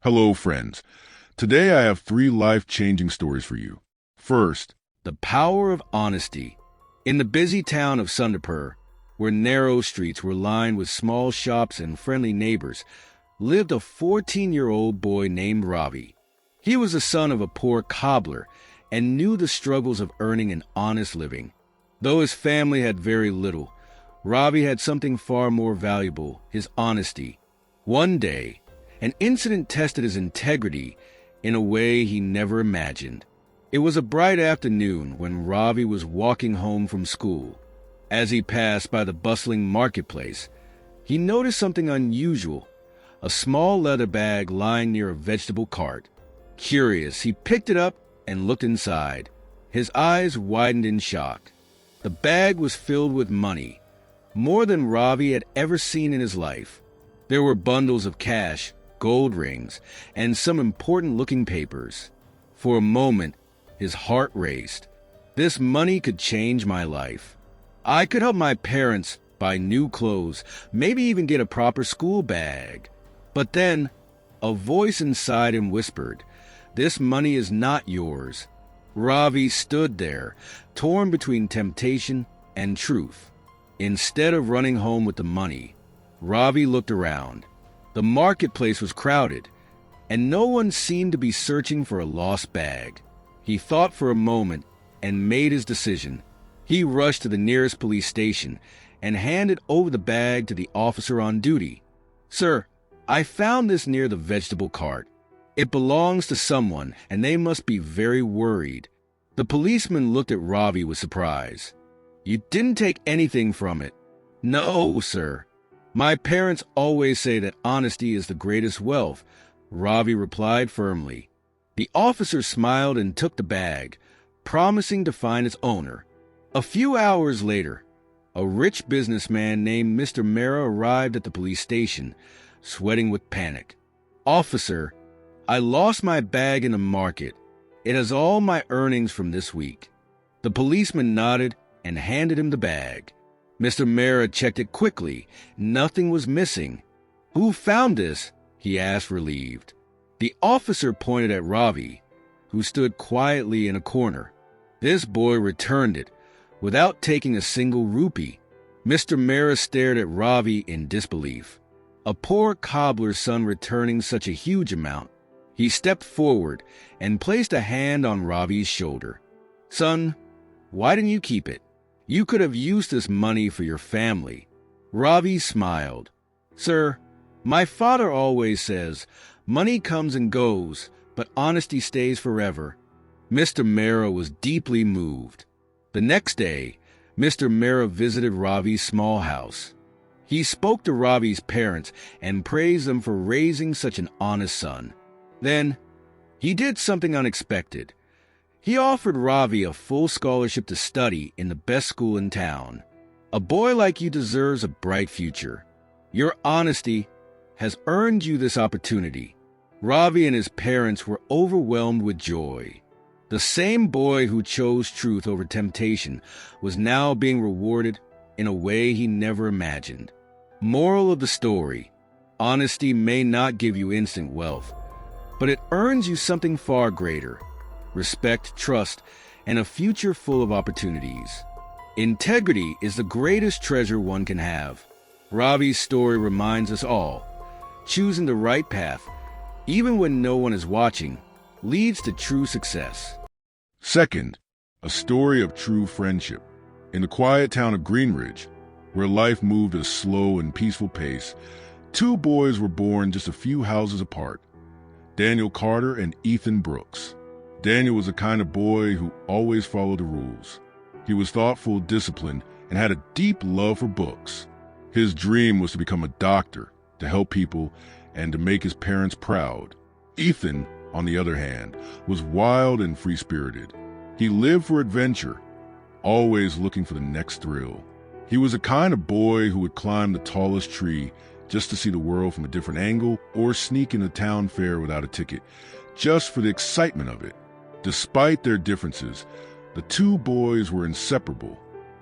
Hello, friends. Today I have three life-changing stories for you. First, The power of honesty. In the busy town of Sundarpur, where narrow streets were lined with small shops and friendly neighbors, lived a 14-year-old boy named Ravi. He was the son of a poor cobbler and knew the struggles of earning an honest living. Though his family had very little, Ravi had something far more valuable, his honesty. One day, an incident tested his integrity in a way he never imagined. It was a bright afternoon when Ravi was walking home from school. As he passed by the bustling marketplace, he noticed something unusual, a small leather bag lying near a vegetable cart. Curious, he picked it up and looked inside. His eyes widened in shock. The bag was filled with money, more than Ravi had ever seen in his life. There were bundles of cash, gold rings, and some important-looking papers. For a moment, his heart raced. This money could change my life. I could help my parents buy new clothes, maybe even get a proper school bag. But then, a voice inside him whispered, "This money is not yours." Ravi stood there, torn between temptation and truth. Instead of running home with the money, Ravi looked around. The marketplace was crowded, and no one seemed to be searching for a lost bag. He thought for a moment and made his decision. He rushed to the nearest police station and handed over the bag to the officer on duty. "Sir, I found this near the vegetable cart. It belongs to someone, and they must be very worried." The policeman looked at Ravi with surprise. "You didn't take anything from it?" "No, sir. My parents always say that honesty is the greatest wealth," Ravi replied firmly. The officer smiled and took the bag, promising to find its owner. A few hours later, a rich businessman named Mr. Mehra arrived at the police station, sweating with panic. "Officer, I lost my bag in the market. It has all my earnings from this week." The policeman nodded and handed him the bag. Mr. Mehra checked it quickly. Nothing was missing. "Who found this?" he asked, relieved. The officer pointed at Ravi, who stood quietly in a corner. This boy returned it, without taking a single rupee. Mr. Mehra stared at Ravi in disbelief. A poor cobbler's son returning such a huge amount. He stepped forward and placed a hand on Ravi's shoulder. "Son, why didn't you keep it? You could have used this money for your family." Ravi smiled. "Sir, my father always says, money comes and goes, but honesty stays forever." Mr. Mehra was deeply moved. The next day, Mr. Mehra visited Ravi's small house. He spoke to Ravi's parents and praised them for raising such an honest son. Then, he did something unexpected. He offered Ravi a full scholarship to study in the best school in town. "A boy like you deserves a bright future. Your honesty has earned you this opportunity." Ravi and his parents were overwhelmed with joy. The same boy who chose truth over temptation was now being rewarded in a way he never imagined. Moral of the story: honesty may not give you instant wealth, but it earns you something far greater: respect, trust, and a future full of opportunities. Integrity is the greatest treasure one can have. Ravi's story reminds us all, choosing the right path, even when no one is watching, leads to true success. second, a story of true friendship. In the quiet town of Greenridge, where life moved at a slow and peaceful pace, two boys were born just a few houses apart: Daniel Carter and Ethan Brooks. Daniel was the kind of boy who always followed the rules. He was thoughtful, disciplined, and had a deep love for books. His dream was to become a doctor, to help people, and to make his parents proud. Ethan, on the other hand, was wild and free-spirited. He lived for adventure, always looking for the next thrill. He was the kind of boy who would climb the tallest tree just to see the world from a different angle, or sneak in a town fair without a ticket, just for the excitement of it. Despite their differences, the two boys were inseparable.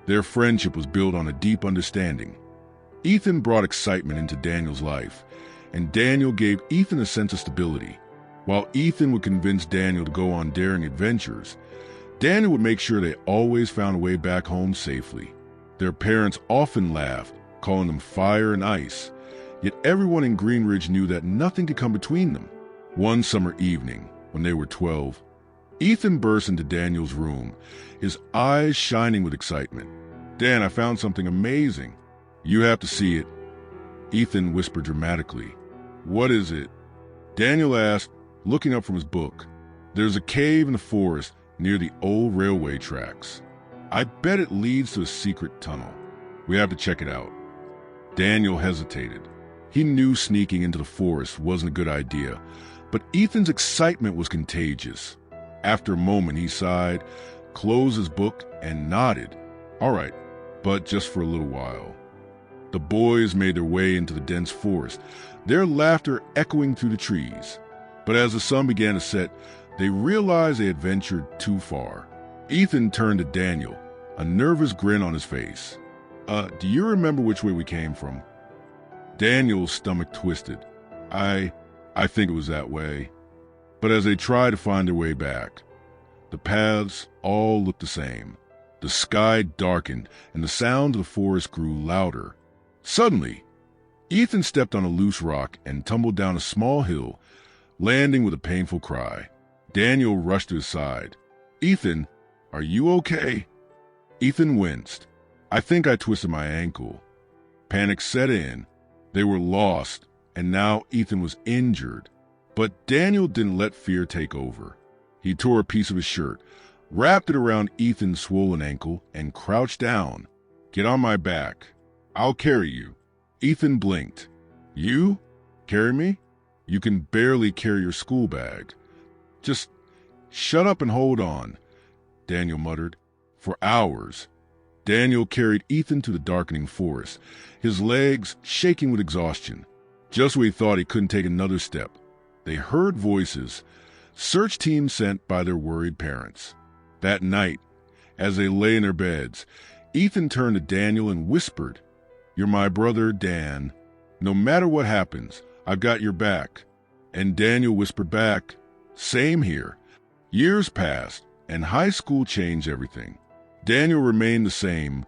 Their friendship was built on a deep understanding. Ethan brought excitement into Daniel's life, and Daniel gave Ethan a sense of stability. While Ethan would convince Daniel to go on daring adventures, Daniel would make sure they always found a way back home safely. Their parents often laughed, calling them fire and ice, yet everyone in Greenridge knew that nothing could come between them. One summer evening, when they were 12, Ethan burst into Daniel's room, his eyes shining with excitement. "Dan, I found something amazing." "You have to see it," Ethan whispered dramatically. "What is it?" Daniel asked, looking up from his book. "There's a cave in the forest near the old railway tracks. I bet it leads to a secret tunnel. We have to check it out." Daniel hesitated. He knew sneaking into the forest wasn't a good idea, but Ethan's excitement was contagious. After a moment, he sighed, closed his book, and nodded. "All right, but just for a little while." The boys made their way into the dense forest, their laughter echoing through the trees. But as the sun began to set, they realized they had ventured too far. Ethan turned to Daniel, a nervous grin on his face. Do you remember which way we came from?" Daniel's stomach twisted. I think it was that way." But as they tried to find their way back, the paths all looked the same. The sky darkened, and the sound of the forest grew louder. Suddenly, Ethan stepped on a loose rock and tumbled down a small hill, landing with a painful cry. Daniel rushed to his side. "Ethan, are you okay?" Ethan winced. "I think I twisted my ankle." Panic set in. They were lost, and now Ethan was injured. But Daniel didn't let fear take over. He tore a piece of his shirt, wrapped it around Ethan's swollen ankle, and crouched down. "Get on my back. I'll carry you." Ethan blinked. "You? Carry me? You can barely carry your school bag." "Just shut up and hold on," Daniel muttered. For hours, Daniel carried Ethan to the darkening forest, his legs shaking with exhaustion. Just when he thought he couldn't take another step, they heard voices, search teams sent by their worried parents. That night, as they lay in their beds, Ethan turned to Daniel and whispered, "You're my brother, Dan. No matter what happens, I've got your back." And Daniel whispered back, "Same here." Years passed, and high school changed everything. Daniel remained the same,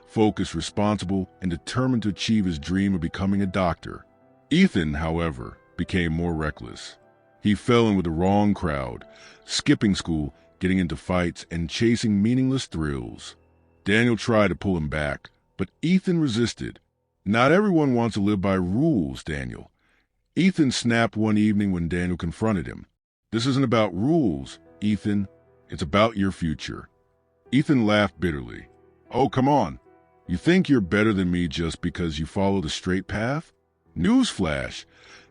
focused, responsible, and determined to achieve his dream of becoming a doctor. Ethan, however, became more reckless. He fell in with the wrong crowd, skipping school, getting into fights, and chasing meaningless thrills. Daniel tried to pull him back, but Ethan resisted. "Not everyone wants to live by rules, Daniel." Ethan snapped one evening when Daniel confronted him. "This isn't about rules, Ethan. It's about your future." Ethan laughed bitterly. "Oh, come on. You think you're better than me just because you follow the straight path? Newsflash,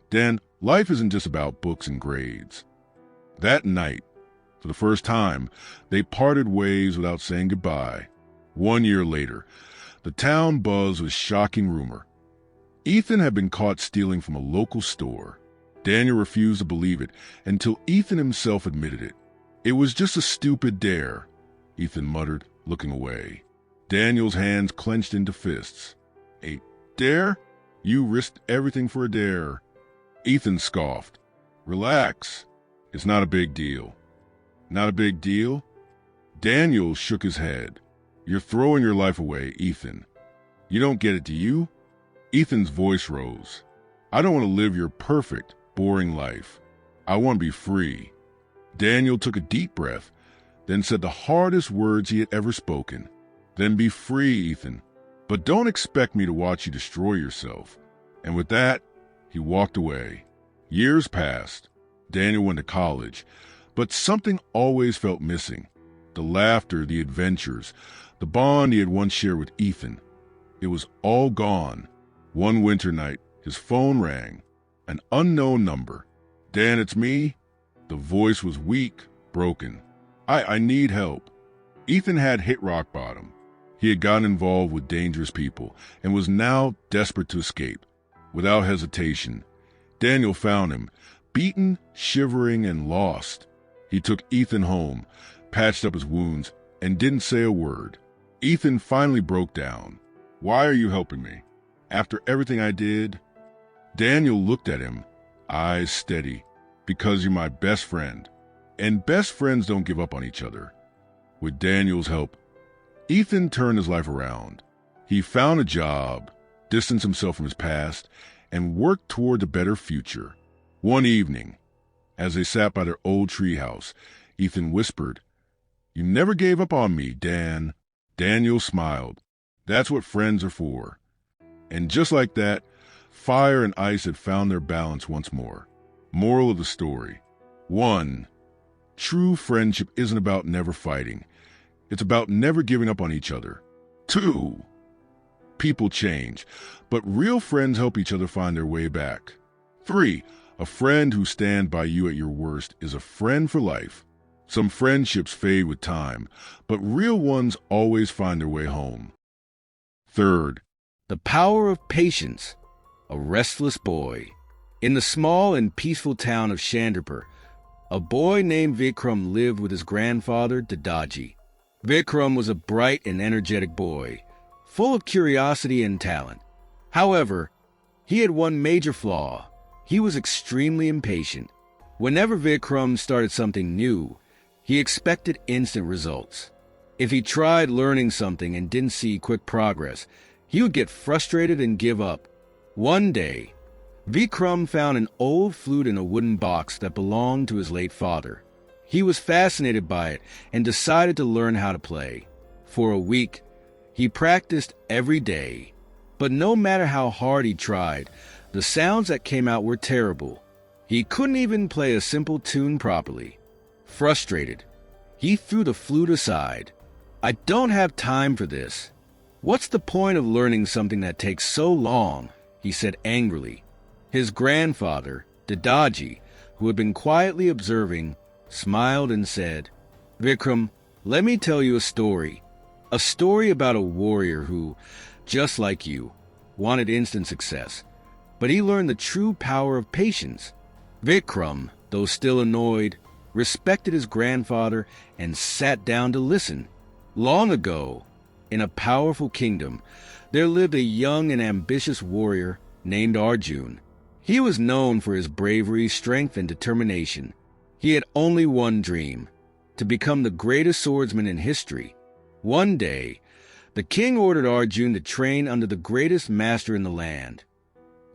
Dan, life isn't just about books and grades." That night, for the first time, they parted ways without saying goodbye. 1 year later, the town buzzed with shocking rumor. Ethan had been caught stealing from a local store. Daniel refused to believe it until Ethan himself admitted it. "It was just a stupid dare," Ethan muttered, looking away. Daniel's hands clenched into fists. "A dare? You risked everything for a dare." Ethan scoffed. "Relax. It's not a big deal." "Not a big deal?" Daniel shook his head. "You're throwing your life away, Ethan. You don't get it, do you?" Ethan's voice rose. "I don't want to live your perfect, boring life. I want to be free." Daniel took a deep breath, then said the hardest words he had ever spoken. "Then be free, Ethan. But don't expect me to watch you destroy yourself." And with that, he walked away. Years passed. Daniel went to college, but something always felt missing. The laughter, the adventures, the bond he had once shared with Ethan. It was all gone. One winter night, his phone rang. An unknown number. "Dan, it's me." The voice was weak, broken. I need help." Ethan had hit rock bottom. He had gotten involved with dangerous people and was now desperate to escape. Without hesitation, Daniel found him, beaten, shivering, and lost. He took Ethan home, patched up his wounds, and didn't say a word. Ethan finally broke down. "Why are you helping me? After everything I did?" Daniel looked at him, eyes steady. Because you're my best friend. And best friends don't give up on each other. With Daniel's help, Ethan turned his life around. He found a job, distanced himself from his past, and worked toward a better future. One evening, as they sat by their old treehouse, Ethan whispered, "You never gave up on me, Dan." Daniel smiled. That's what friends are for. And just like that, fire and ice had found their balance once more. Moral of the story. 1. True friendship isn't about never fighting. It's about never giving up on each other. 2. People change, but real friends help each other find their way back. 3. A friend who stands by you at your worst is a friend for life. Some friendships fade with time, but real ones always find their way home. 3rd, The power of patience. A restless boy. In the small and peaceful town of Chandrapur, a boy named Vikram lived with his grandfather, Dadaji. Vikram was a bright and energetic boy, full of curiosity and talent. However, he had one major flaw. He was extremely impatient. Whenever Vikram started something new, he expected instant results. If he tried learning something and didn't see quick progress, he would get frustrated and give up. One day, Vikram found an old flute in a wooden box that belonged to his late father. He was fascinated by it and decided to learn how to play. For a week, he practiced every day. But no matter how hard he tried, the sounds that came out were terrible. He couldn't even play a simple tune properly. Frustrated, he threw the flute aside. "I don't have time for this. What's the point of learning something that takes so long?" he said angrily. His grandfather, Dadaji, who had been quietly observing, smiled and said, "Vikram, let me tell you a story. A story about a warrior who, just like you, wanted instant success. But he learned the true power of patience." Vikram, though still annoyed, respected his grandfather and sat down to listen. Long ago, in a powerful kingdom, there lived a young and ambitious warrior named Arjun. He was known for his bravery, strength, and determination. He had only one dream: to become the greatest swordsman in history. One day, the king ordered Arjun to train under the greatest master in the land,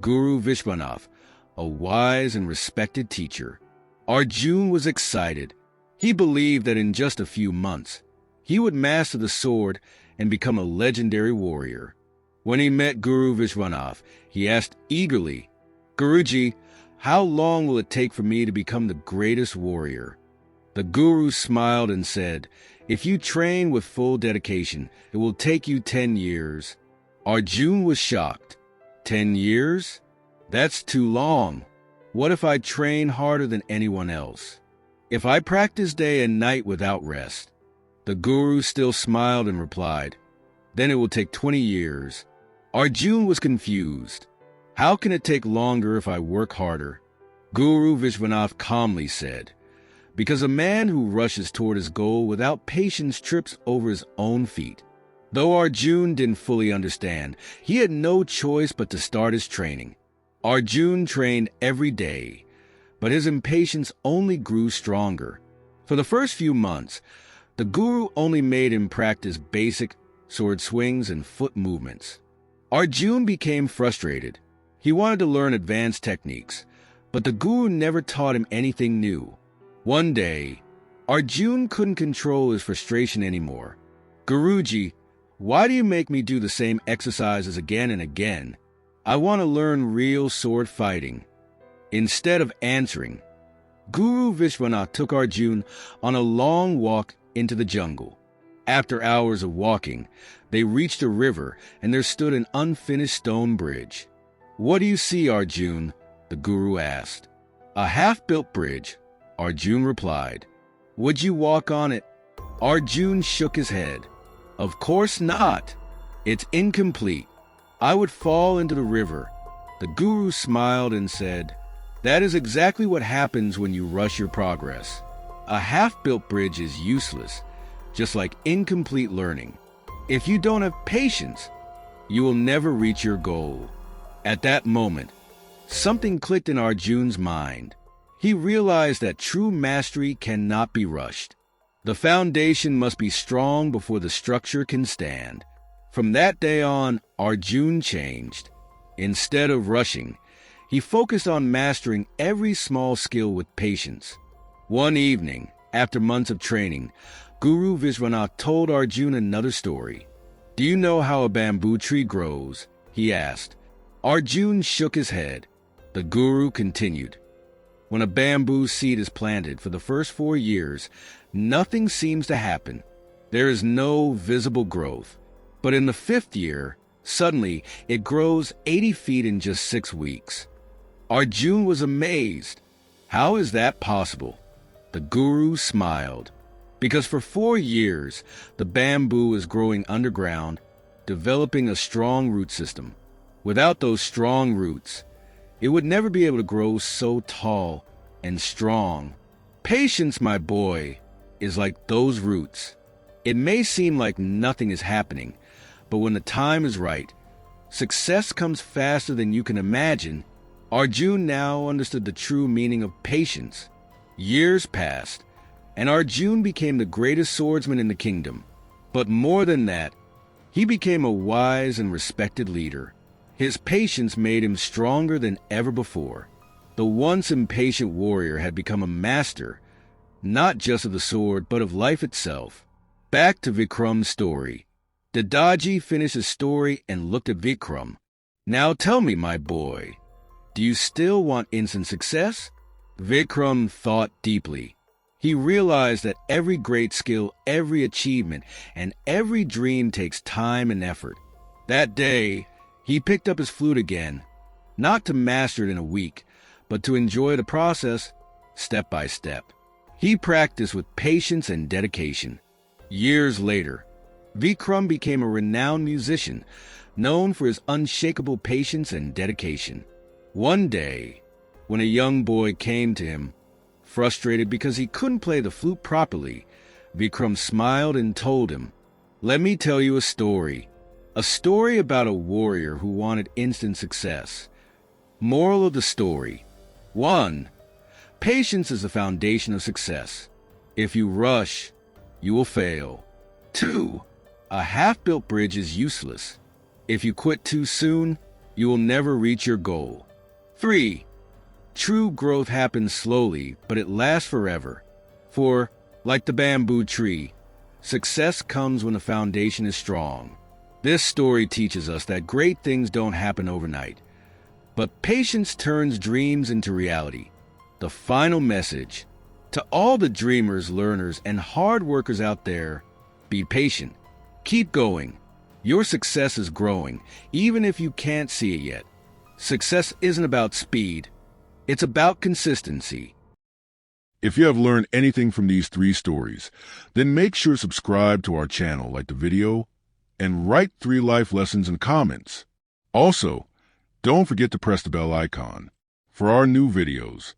Guru Vishwanath, a wise and respected teacher. Arjun was excited. He believed that in just a few months, he would master the sword and become a legendary warrior. When he met Guru Vishwanath, he asked eagerly, "Guruji, how long will it take for me to become the greatest warrior?" The Guru smiled and said, "If you train with full dedication, it will take you 10 years. Arjun was shocked. 10 years? That's too long. What if I train harder than anyone else? If I practice day and night without rest?" The Guru still smiled and replied, "Then it will take 20 years. Arjun was confused. "How can it take longer if I work harder?" Guru Vishwanath calmly said, "Because a man who rushes toward his goal without patience trips over his own feet." Though Arjun didn't fully understand, he had no choice but to start his training. Arjun trained every day, but his impatience only grew stronger. For the first few months, the Guru only made him practice basic sword swings and foot movements. Arjun became frustrated. He wanted to learn advanced techniques, but the Guru never taught him anything new. One day, Arjun couldn't control his frustration anymore. "Guruji, why do you make me do the same exercises again and again? I want to learn real sword fighting." Instead of answering, Guru Vishwanath took Arjun on a long walk into the jungle. After hours of walking, they reached a river and there stood an unfinished stone bridge. "What do you see, Arjun?" the Guru asked. "A half-built bridge," Arjun replied. "Would you walk on it?" Arjun shook his head. "Of course not. It's incomplete. I would fall into the river." The Guru smiled and said, "That is exactly what happens when you rush your progress. A half-built bridge is useless, just like incomplete learning. If you don't have patience, you will never reach your goal." At that moment, Something clicked in Arjun's mind. He realized that true mastery cannot be rushed. The foundation must be strong before the structure can stand. From that day on, Arjun changed. Instead of rushing, he focused on mastering every small skill with patience. One evening, after months of training, Guru Vishwanath told Arjun another story. "Do you know how a bamboo tree grows?" he asked. Arjun shook his head. The Guru continued. "When a bamboo seed is planted for the first 4 years, nothing seems to happen. There is no visible growth. But in the 5th year, suddenly it grows 80 feet in just 6 weeks." Arjun was amazed. How is that possible? The Guru smiled. Because for 4 years, the bamboo is growing underground, developing a strong root system. Without those strong roots, it would never be able to grow so tall and strong. Patience, my boy, is like those roots. It may seem like nothing is happening, but when the time is right, success comes faster than you can imagine. Arjun now understood the true meaning of patience. Years passed, and Arjun became the greatest swordsman in the kingdom. But more than that, he became a wise and respected leader. His patience made him stronger than ever before. The once impatient warrior had become a master, not just of the sword, but of life itself. Back to Vikram's story. Dadaji finished his story and looked at Vikram. "Now tell me, my boy, do you still want instant success?" Vikram thought deeply. He realized that every great skill, every achievement, and every dream takes time and effort. That day, he picked up his flute again, not to master it in a week, but to enjoy the process step by step. He practiced with patience and dedication. Years later, Vikram became a renowned musician, known for his unshakable patience and dedication. One day, when a young boy came to him, frustrated because he couldn't play the flute properly, Vikram smiled and told him, "Let me tell you a story about a warrior who wanted instant success." Moral of the story: 1. Patience is the foundation of success. If you rush, you will fail. 2. A half-built bridge is useless. If you quit too soon, you will never reach your goal. 3. True growth happens slowly, but it lasts forever. 4. Like the bamboo tree, success comes when the foundation is strong. This story teaches us that great things don't happen overnight, but patience turns dreams into reality. The final message: to all the dreamers, learners, and hard workers out there, be patient. Keep going. Your success is growing, even if you can't see it yet. Success isn't about speed. It's about consistency. If you have learned anything from these 3 stories, then make sure to subscribe to our channel, like the video, and write 3 life lessons in comments. Also, don't forget to press the bell icon for our new videos.